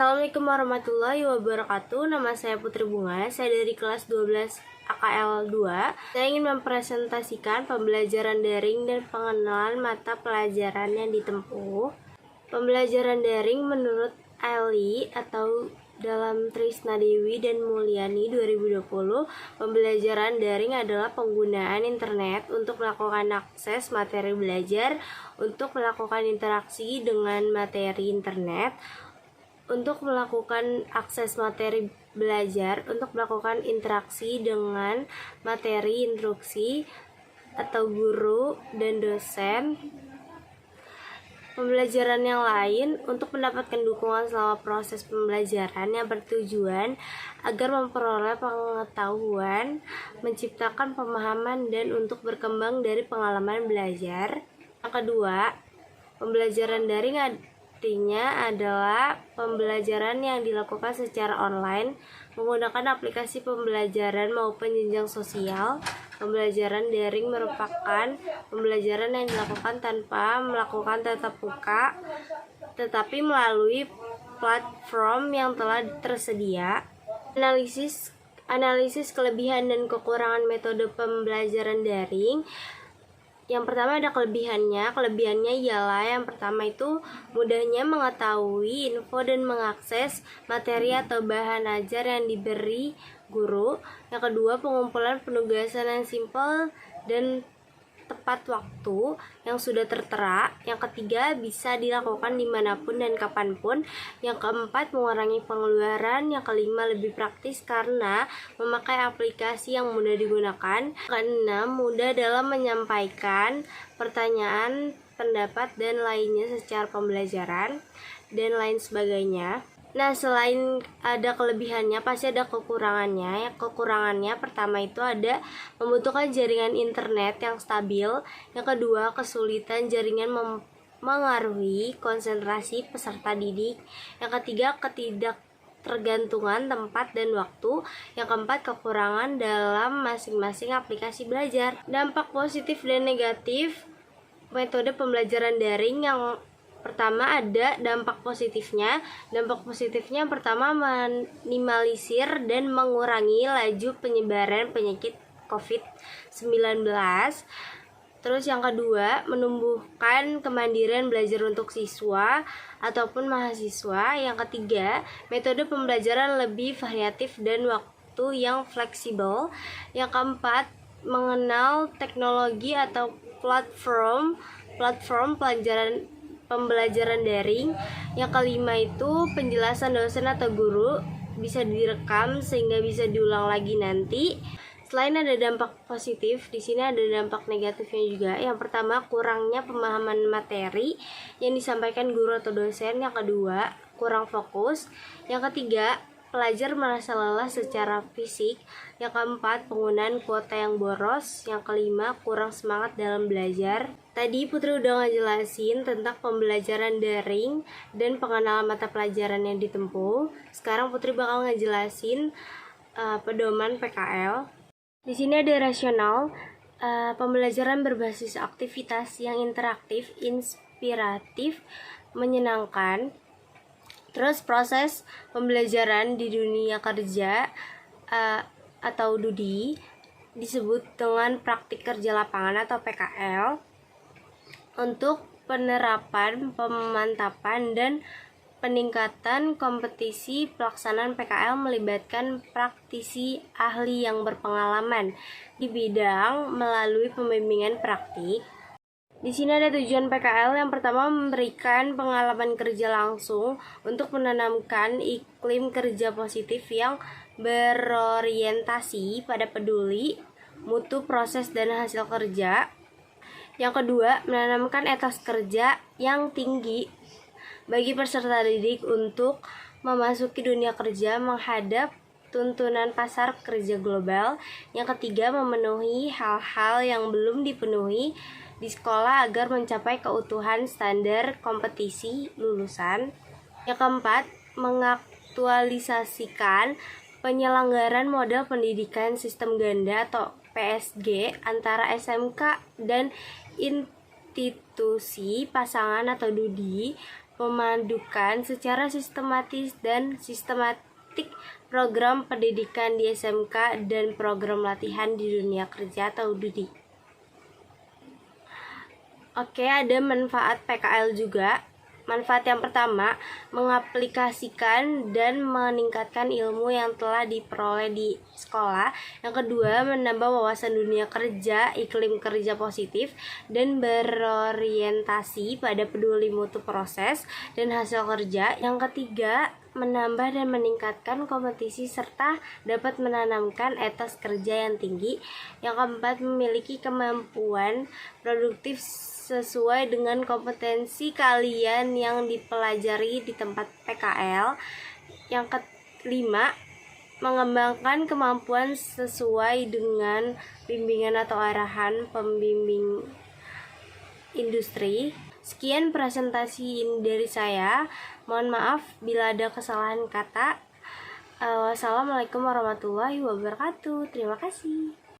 Assalamualaikum warahmatullahi wabarakatuh. Nama saya Putri Bunga. Saya dari kelas 12 AKL 2. Saya ingin mempresentasikan pembelajaran daring dan pengenalan mata pelajaran yang ditempuh. Pembelajaran daring menurut Ali atau dalam Trisna Dewi dan Mulyani 2020, pembelajaran daring adalah penggunaan internet untuk melakukan akses materi belajar, untuk melakukan interaksi dengan materi internet, untuk melakukan akses materi belajar, untuk melakukan interaksi dengan materi instruksi atau guru dan dosen. Pembelajaran yang lain untuk mendapatkan dukungan selama proses pembelajaran yang bertujuan agar memperoleh pengetahuan, menciptakan pemahaman, dan untuk berkembang dari pengalaman belajar. Yang kedua, pembelajaran daring artinya adalah pembelajaran yang dilakukan secara online menggunakan aplikasi pembelajaran maupun jenjang sosial. Pembelajaran daring merupakan pembelajaran yang dilakukan tanpa melakukan tatap muka, tetapi melalui platform yang telah tersedia. Analisis kelebihan dan kekurangan metode pembelajaran daring. Yang pertama ada kelebihannya. Kelebihannya ialah yang pertama itu mudahnya mengetahui info dan mengakses materi atau bahan ajar yang diberi guru. Yang kedua, pengumpulan penugasan yang simpel dan tepat waktu yang sudah tertera. Yang ketiga, bisa dilakukan dimanapun dan kapanpun. Yang keempat, mengurangi pengeluaran. Yang kelima, lebih praktis karena memakai aplikasi yang mudah digunakan. Keenam, mudah dalam menyampaikan pertanyaan, pendapat, dan lainnya secara pembelajaran, dan lain sebagainya. Nah, selain ada kelebihannya, pasti ada kekurangannya. Kekurangannya pertama itu ada membutuhkan jaringan internet yang stabil. Yang kedua, kesulitan jaringan mengaruhi konsentrasi peserta didik. Yang ketiga, ketidaktergantungan tempat dan waktu. Yang keempat, kekurangan dalam masing-masing aplikasi belajar. Dampak positif dan negatif metode pembelajaran daring. Yang pertama ada dampak positifnya. Dampak positifnya yang pertama minimalisir dan mengurangi laju penyebaran penyakit COVID-19. Terus yang kedua, menumbuhkan kemandirian belajar untuk siswa ataupun mahasiswa. Yang ketiga, metode pembelajaran lebih variatif dan waktu yang fleksibel. Yang keempat, mengenal teknologi atau platform pembelajaran daring. Yang kelima itu penjelasan dosen atau guru bisa direkam sehingga bisa diulang lagi nanti. Selain ada dampak positif, di sini ada dampak negatifnya juga. Yang pertama, kurangnya pemahaman materi yang disampaikan guru atau dosen. Yang kedua, kurang fokus. Yang ketiga, pelajar merasa lelah secara fisik. Yang keempat, penggunaan kuota yang boros. Yang kelima, kurang semangat dalam belajar. Tadi Putri udah ngejelasin tentang pembelajaran daring dan pengenalan mata pelajaran yang ditempuh. Sekarang Putri bakal ngejelasin pedoman PKL. Di sini ada rasional, pembelajaran berbasis aktivitas yang interaktif, inspiratif, menyenangkan. Terus proses pembelajaran di dunia kerja atau DUDI disebut dengan praktik kerja lapangan atau PKL. Untuk penerapan, pemantapan, dan peningkatan kompetisi, pelaksanaan PKL melibatkan praktisi ahli yang berpengalaman di bidang melalui pembimbingan praktik. Di sini ada tujuan PKL. Yang pertama, memberikan pengalaman kerja langsung untuk menanamkan iklim kerja positif yang berorientasi pada peduli, mutu, proses, dan hasil kerja. Yang kedua, menanamkan etos kerja yang tinggi bagi peserta didik untuk memasuki dunia kerja menghadap tuntunan pasar kerja global. Yang ketiga, memenuhi hal-hal yang belum dipenuhi di sekolah agar mencapai keutuhan standar kompetisi lulusan. Yang keempat, mengaktualisasikan penyelenggaraan model pendidikan sistem ganda atau PSG antara SMK dan institusi pasangan atau DUDI memadukan secara sistematis dan sistematik program pendidikan di SMK dan program latihan di dunia kerja atau DUDI. Oke, ada manfaat PKL juga. Manfaat yang pertama, mengaplikasikan dan meningkatkan ilmu yang telah diperoleh di sekolah. Yang kedua, menambah wawasan dunia kerja, iklim kerja positif, dan berorientasi pada peduli mutu proses dan hasil kerja. Yang ketiga, menambah dan meningkatkan kompetisi serta dapat menanamkan etos kerja yang tinggi. Yang keempat, memiliki kemampuan produktif sesuai dengan kompetensi kalian yang dipelajari di tempat PKL. Yang kelima, mengembangkan kemampuan sesuai dengan bimbingan atau arahan pembimbing industri. Sekian presentasi ini dari saya. Mohon maaf bila ada kesalahan kata. Wassalamualaikum warahmatullahi wabarakatuh. Terima kasih.